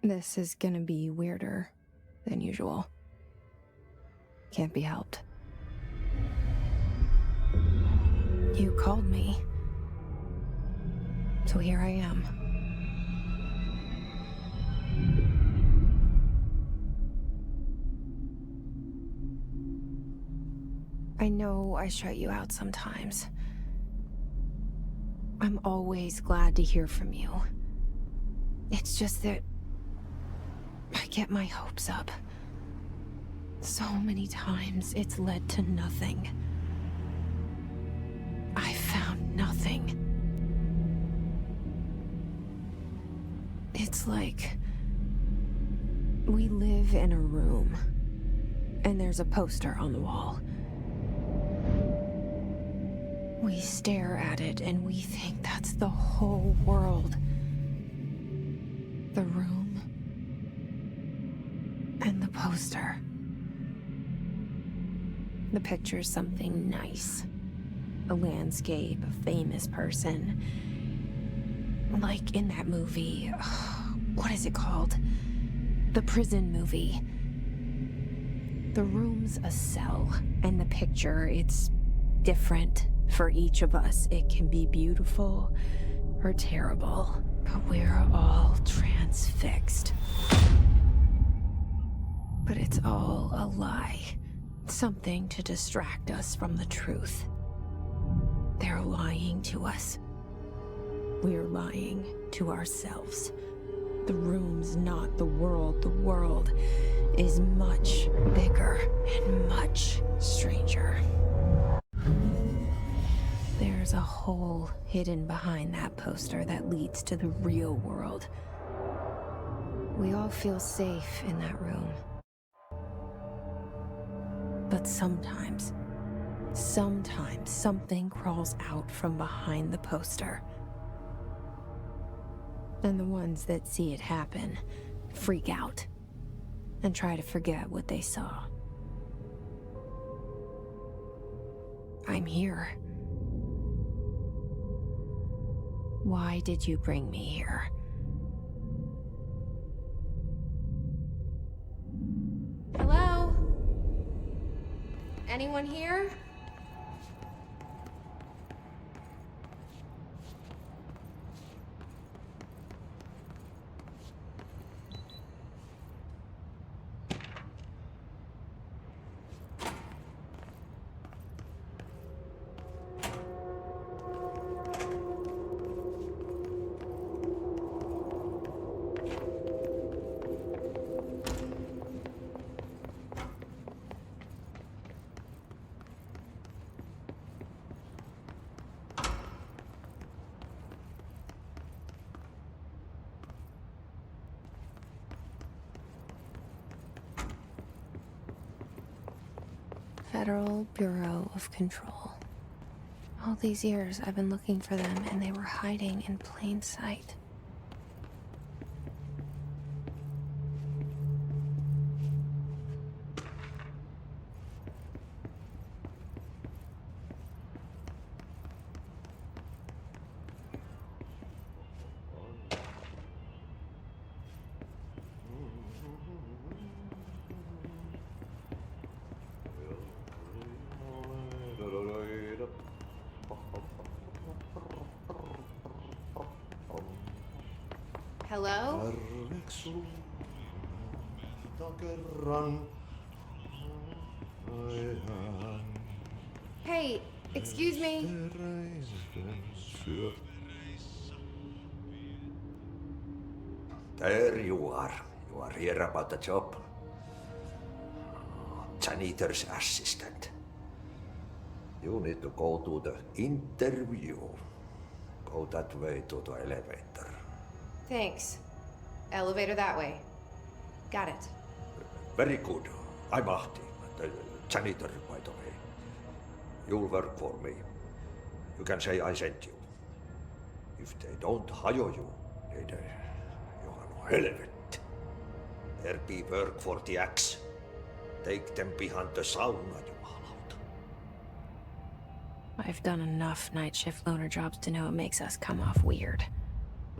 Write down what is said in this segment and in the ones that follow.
This is gonna be weirder than usual. Can't be helped. You called me. So here I am. I know I shut you out sometimes. I'm always glad to hear from you. It's just that I get my hopes up. So many times it's led to nothing. I found nothing. It's like we live in a room, and there's a poster on the wall. We stare at it and we think that's the whole world. The room and the poster. The picture's something nice. A landscape, a famous person. Like in that movie, what is it called? The prison movie. The room's a cell, and the picture, it's different for each of us. It can be beautiful or terrible, but we're all transfixed. But it's all a lie. Something to distract us from the truth. They're lying to us. We're lying to ourselves. The room's not the world. The world is much bigger and much stranger. There's a hole hidden behind that poster that leads to the real world. We all feel safe in that room. But sometimes something crawls out from behind the poster. And the ones that see it happen freak out and try to forget what they saw. I'm here. Why did you bring me here? Hello? Anyone here? Federal Bureau of Control. All these years I've been looking for them and they were hiding in plain sight. Hello? Hey, excuse me. There you are. You are here about the job. Janitor's assistant. You need to go to the interview. Go that way to the elevator. Thanks. Elevator that way. Got it. Very good. I'm Ahti, the janitor, by the way. You'll work for me. You can say I sent you. If they don't hire you, then you are no helvet. There be work for the axe. Take them behind the sauna, jumalauta. I've done enough night shift loner jobs to know it makes us come off weird.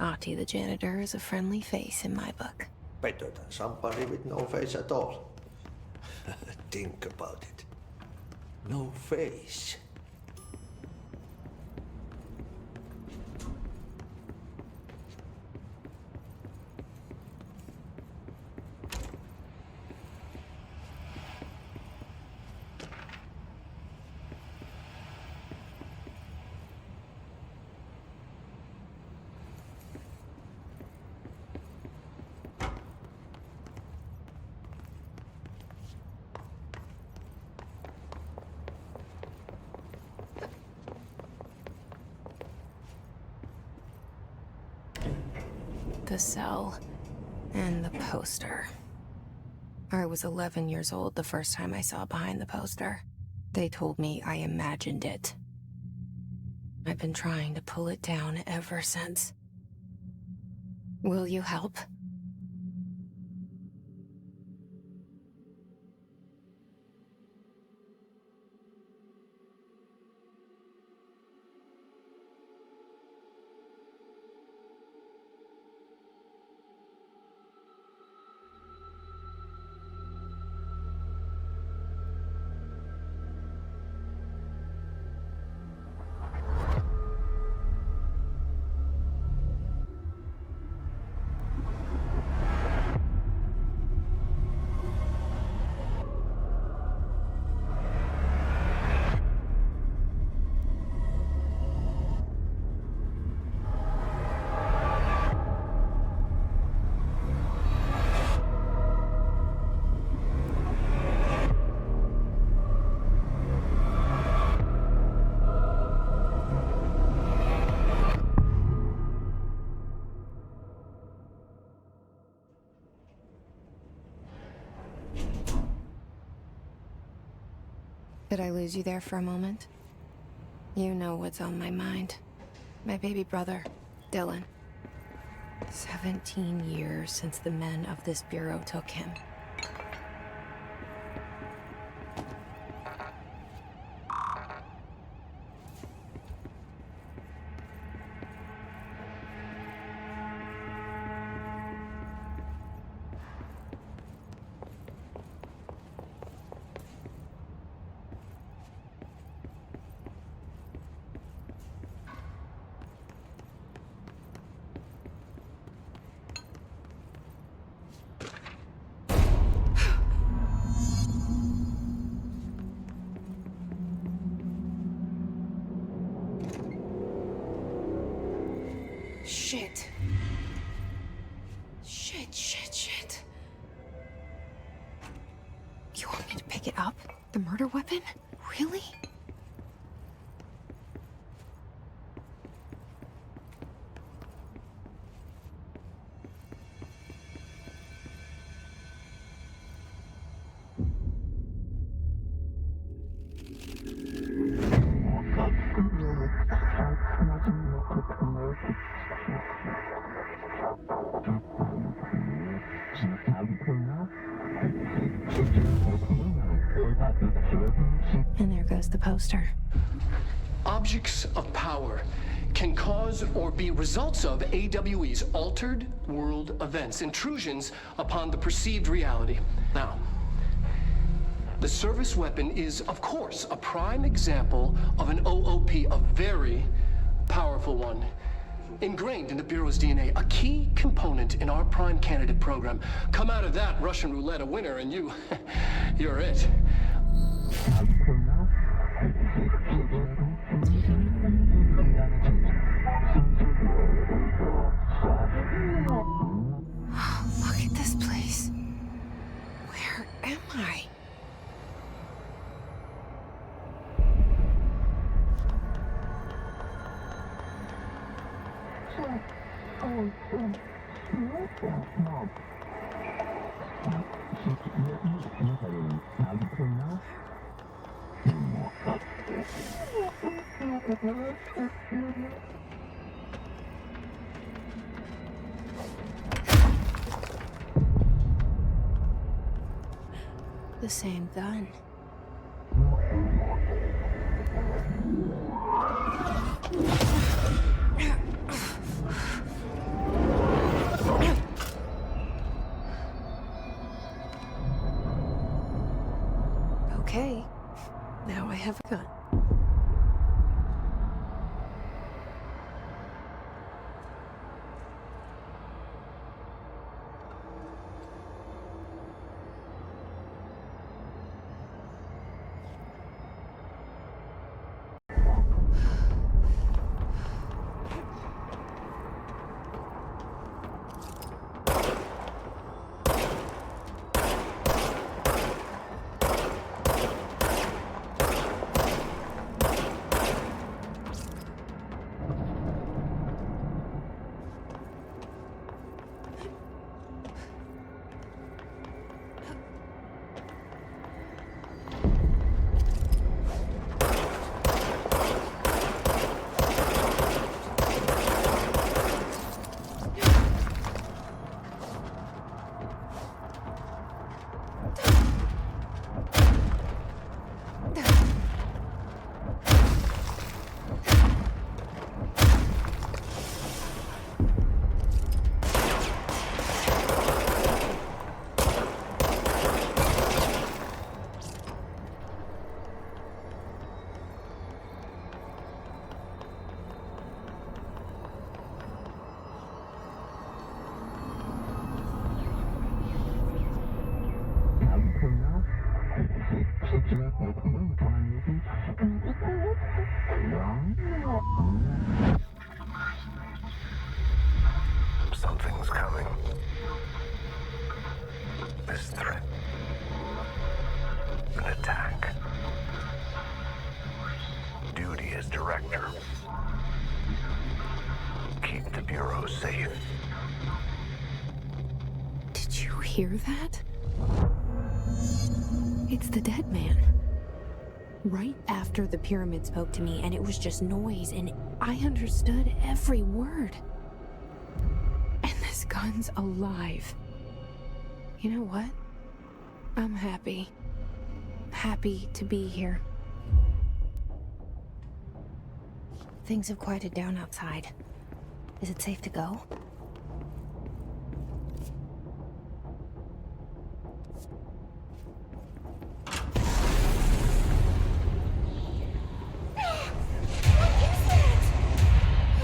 Ahti the janitor is a friendly face in my book. Better than somebody with no face at all. Think about it. No face. The cell and the poster. I was 11 years old the first time I saw behind the poster. They told me I imagined it. I've been trying to pull it down ever since. Will you help? Did I lose you there for a moment? You know what's on my mind. My baby brother, Dylan. 17 years since the men of this bureau took him. Shit. Shit. You want me to pick it up? The murder weapon? Really? And there goes the poster. Objects of power can cause or be results of AWE's altered world events, intrusions upon the perceived reality. Now, the service weapon is, of course, a prime example of an OOP, a very powerful one. Ingrained in the Bureau's DNA, a key component in our prime candidate program. Come out of that Russian roulette a winner and you're it. Look at this place. Where am I? The same gun. have a gun. Something's coming. This threat. An attack. Duty as director. Keep the Bureau safe. Did you hear that? It's the dead man. Right after the pyramid spoke to me, and it was just noise, and I understood every word. And this gun's alive. You know what? I'm happy. Happy to be here. Things have quieted down outside. Is it safe to go?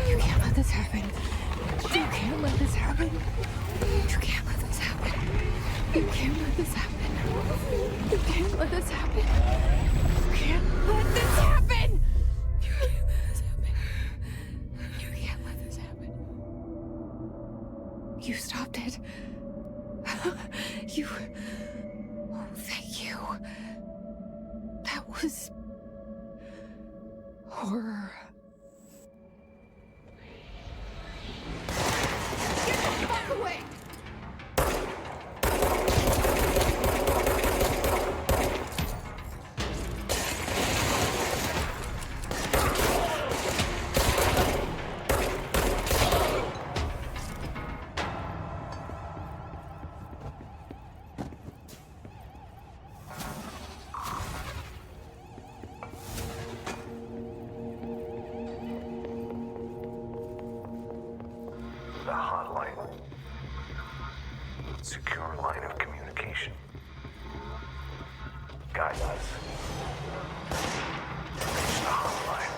You can't let this happen. You can't let this happen. You can't let this happen. You can't let this happen. You can't let this happen. You can't let this happen. You can't let this happen. You can't let this happen. You stopped it. You... Oh, thank you. That was... horror. Get the fuck away! The hotline. Secure line of communication. Guide us. Reach the hotline.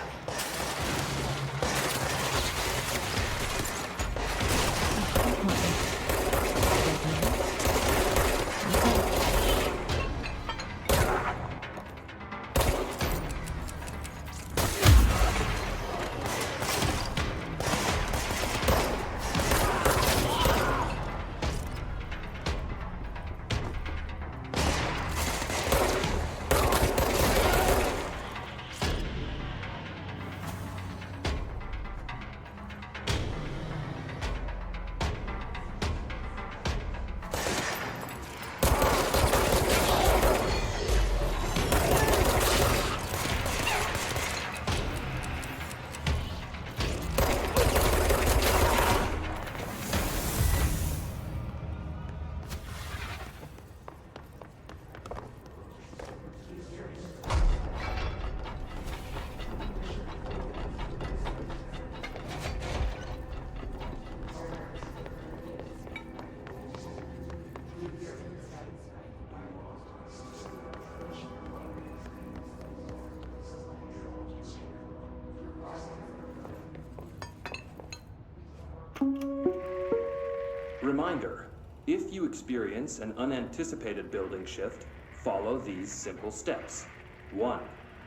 Reminder, if you experience an unanticipated building shift, follow these simple steps. 1.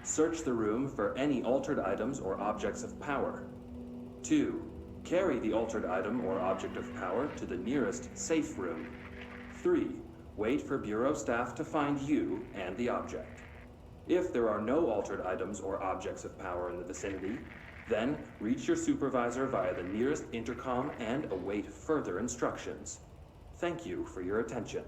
Search the room for any altered items or objects of power. 2. Carry the altered item or object of power to the nearest safe room. 3. Wait for Bureau staff to find you and the object. If there are no altered items or objects of power in the vicinity, then reach your supervisor via the nearest intercom and await further instructions. Thank you for your attention.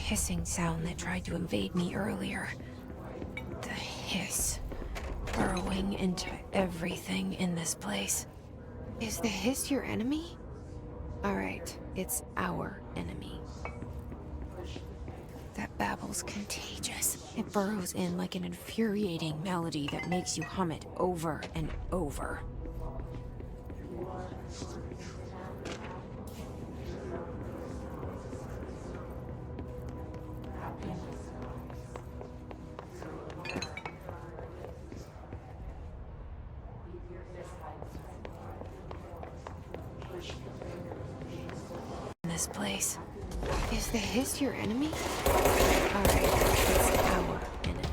Hissing sound that tried to invade me earlier. The hiss, burrowing into everything in this place. Is the hiss your enemy? Alright, it's our enemy. That babble's contagious. It burrows in like an infuriating melody that makes you hum it over and over. this place. Is the Hiss your enemy? Alright, it's our enemy.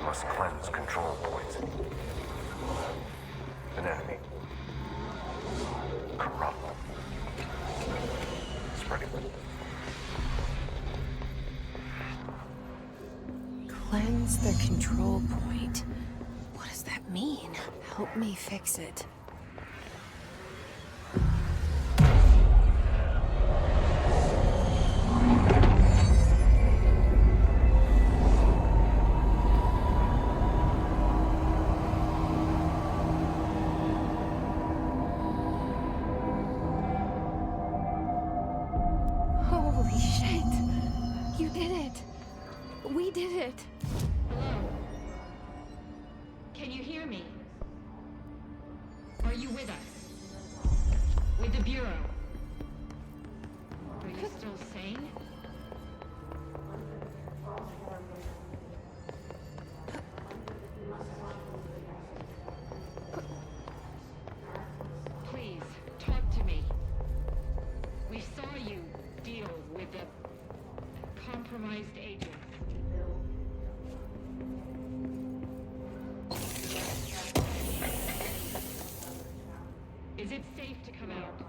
Must cleanse control points. An enemy. Corrupt. Spreading. Cleanse the control point. What does that mean? Help me fix it. Holy shit! You did it! We did it! Hello? Can you hear me? Are you with us? With the Bureau? Are you still sane? Please, talk to me. We saw you deal with the compromised agents. Is it safe to come out?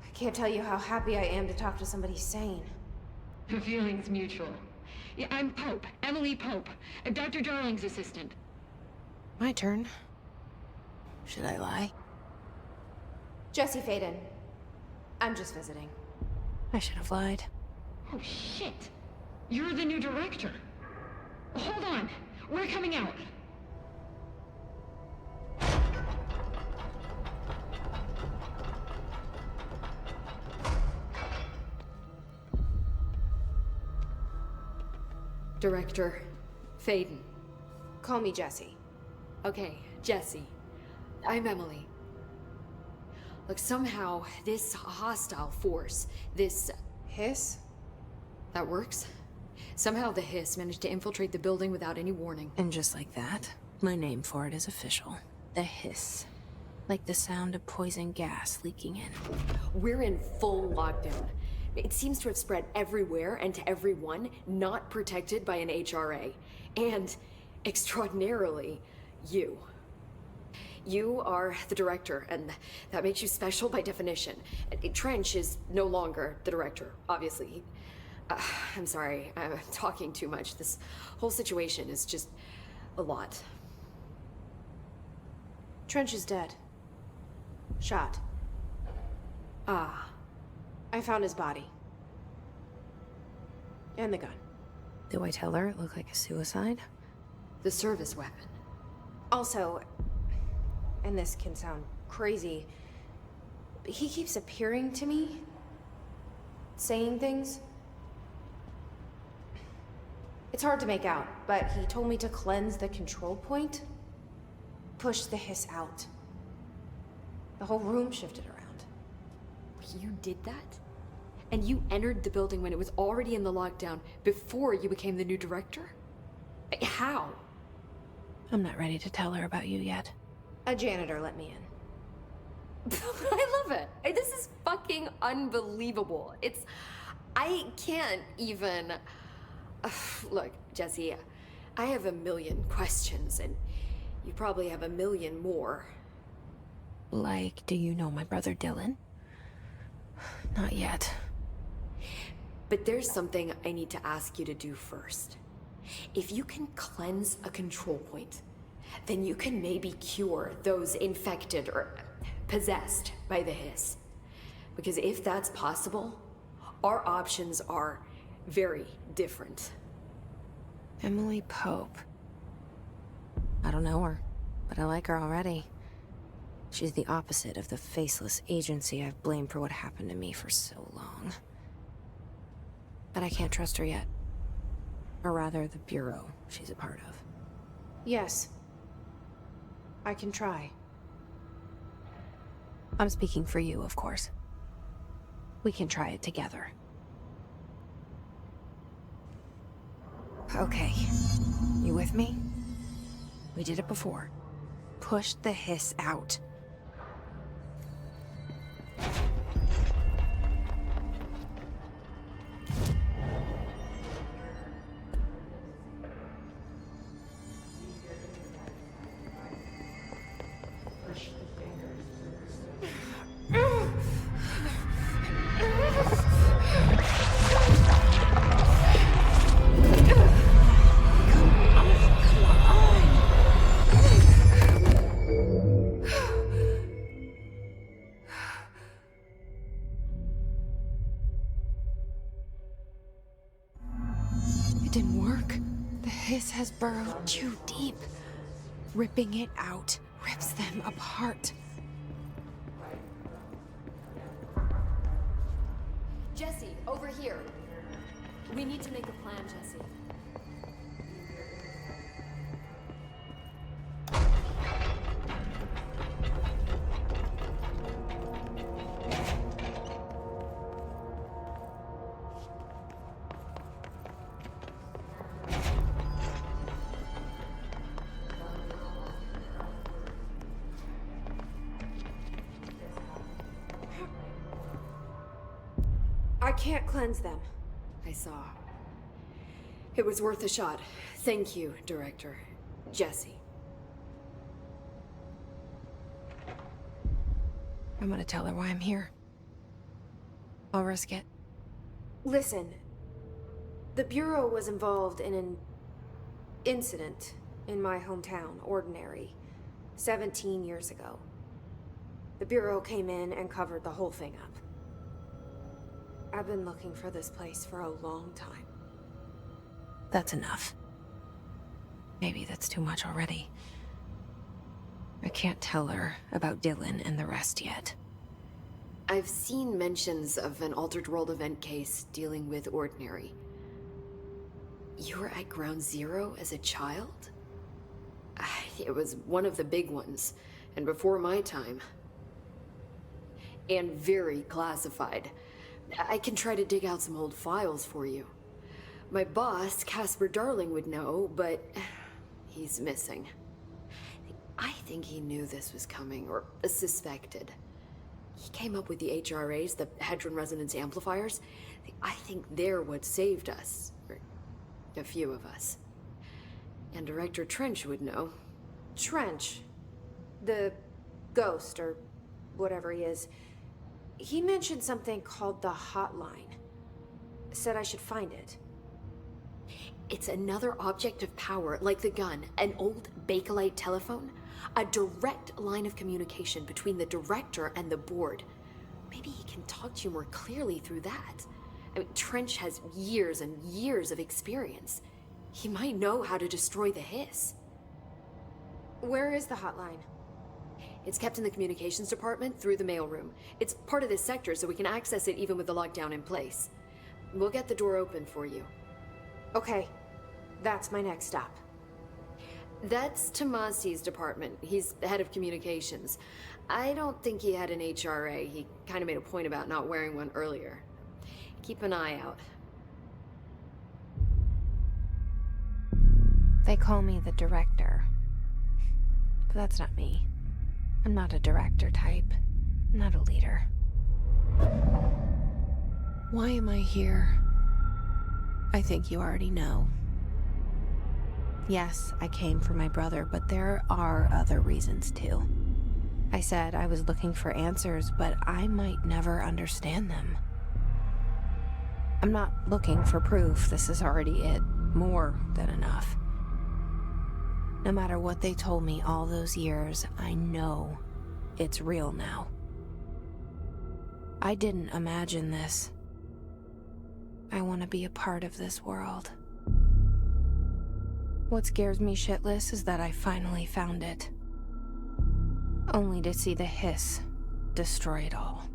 I can't tell you how happy I am to talk to somebody sane. The feeling's mutual. Yeah, I'm Pope, Emily Pope, Dr. Darling's assistant. My turn. Should I lie? Jesse Faden. I'm just visiting. I should have lied. Oh, shit. You're the new director. Hold on. We're coming out. Director Faden. Call me Jesse. Okay, Jesse. I'm Emily. Look, somehow this hostile force, this... Hiss? That works? Somehow the hiss managed to infiltrate the building without any warning. And just like that, my name for it is official. The hiss. Like the sound of poison gas leaking in. We're in full lockdown. It seems to have spread everywhere and to everyone not protected by an HRA. And, extraordinarily, you. You are the director, and that makes you special by definition. Trench is no longer the director, obviously. I'm sorry, I'm talking too much. This whole situation is just a lot. Trench is dead. Shot. Ah. I found his body. And the gun. Do I tell her it looked like a suicide? The service weapon. Also, and this can sound crazy, but he keeps appearing to me, saying things. It's hard to make out, but he told me to cleanse the control point, push the hiss out. The whole room shifted around. You did that? And you entered the building when it was already in the lockdown before you became the new director? How? I'm not ready to tell her about you yet. A janitor let me in. I love it. This is fucking unbelievable. I can't even... Look, Jesse, I have a million questions, and you probably have a million more. Like, do you know my brother Dylan? Not yet. But there's something I need to ask you to do first. If you can cleanse a control point, then you can maybe cure those infected or possessed by the hiss. Because if that's possible, our options are very different. Emily Pope. I don't know her, but I like her already. She's the opposite of the faceless agency I've blamed for what happened to me for so long. But I can't trust her yet. Or rather, the bureau she's a part of. Yes. I can try. I'm speaking for you, of course. We can try it together. Okay. You with me? We did it before. Push the hiss out. It didn't work. The hiss has burrowed too deep. Ripping it out rips them apart. Jesse, over here. We need to make a plan, Jesse. I can't cleanse them. I saw. It was worth a shot. Thank you, Director. Jesse. I'm gonna tell her why I'm here. I'll risk it. Listen, the Bureau was involved in an incident in my hometown, Ordinary, 17 years ago. The Bureau came in and covered the whole thing up. I've been looking for this place for a long time. That's enough. Maybe that's too much already. I can't tell her about Dylan and the rest yet. I've seen mentions of an Altered World event case dealing with Ordinary. You were at Ground Zero as a child? It was one of the big ones, and before my time. And very classified. I can try to dig out some old files for you. My boss, Casper Darling, would know, but he's missing. I think he knew this was coming, or suspected. He came up with the HRAs, the Hadron Resonance Amplifiers. I think they're what saved us. Or a few of us. And Director Trench would know. Trench. The ghost, or whatever he is. He mentioned something called the Hotline. Said I should find it. It's another object of power, like the gun, an old Bakelite telephone. A direct line of communication between the director and the board. Maybe he can talk to you more clearly through that. I mean, Trench has years and years of experience. He might know how to destroy the hiss. Where is the hotline? It's kept in the communications department through the mailroom. It's part of this sector, so we can access it even with the lockdown in place. We'll get the door open for you. Okay, that's my next stop. That's Tomasi's department. He's the head of communications. I don't think he had an HRA. He kind of made a point about not wearing one earlier. Keep an eye out. They call me the director. But that's not me. I'm not a director type. I'm not a leader. Why am I here? I think you already know. Yes, I came for my brother, but there are other reasons too. I said I was looking for answers, but I might never understand them. I'm not looking for proof. This is already it. More than enough. No matter what they told me all those years, I know it's real now. I didn't imagine this. I want to be a part of this world. What scares me shitless is that I finally found it. Only to see the hiss destroy it all.